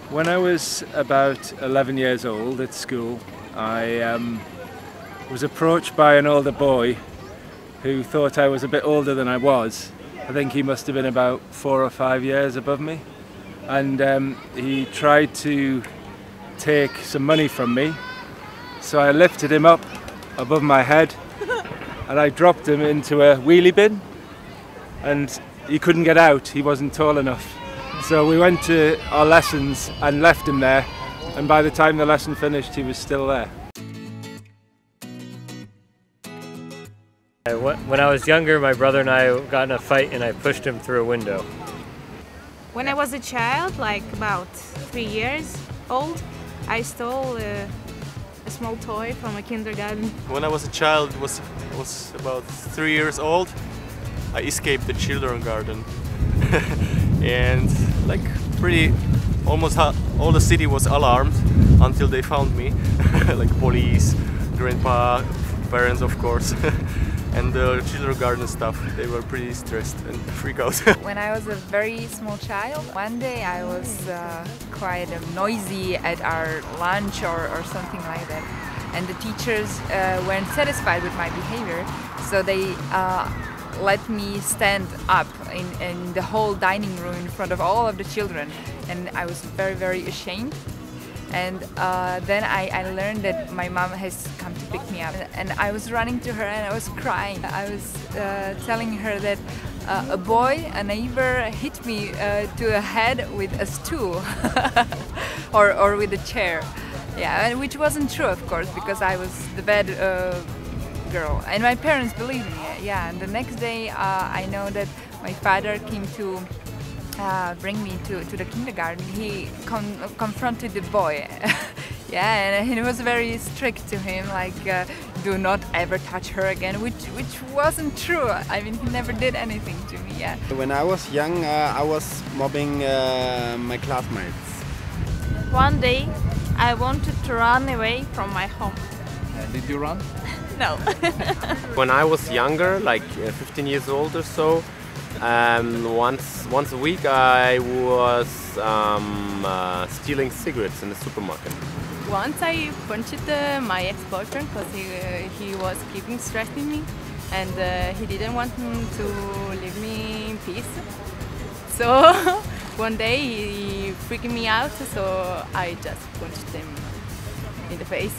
When I was about 11 years old at school, I was approached by an older boy who thought I was a bit older than I was. I think he must have been about 4 or 5 years above me. And he tried to take some money from me. So I lifted him up above my head and I dropped him into a wheelie bin. And he couldn't get out, he wasn't tall enough. So we went to our lessons and left him there, and by the time the lesson finished he was still there. When I was younger, my brother and I got in a fight and I pushed him through a window. When I was a child, like about 3 years old, I stole a small toy from a kindergarten. When I was a child, was about 3 years old, I escaped the children garden. And like almost all the city was alarmed until they found me. Like police, grandpa, parents of course. And the children garden stuff, they were pretty stressed and freaked out. When I was a very small child, one day I was quite noisy at our lunch or something like that. And the teachers weren't satisfied with my behavior, so they let me stand up in the whole dining room in front of all of the children. And I was very, very ashamed. And then I learned that my mom has come to pick me up, and I was running to her and I was crying. I was telling her that a boy, a neighbor, hit me to the head with a stool or with a chair. Yeah, which wasn't true, of course, because I was the bad girl, and my parents believed me. Yeah, and the next day I know that my father came to bring me to the kindergarten. He confronted the boy. Yeah, and he was very strict to him, like do not ever touch her again, which wasn't true. I mean, he never did anything to me. Yeah. When I was young, I was mobbing my classmates. One day, I wanted to run away from my home. Did you run? No. When I was younger, like 15 years old or so, once a week I was stealing cigarettes in the supermarket. Once I punched my ex-boyfriend because he was keeping stressing me, and he didn't want to leave me in peace. So one day he freaked me out, so I just punched him in the face.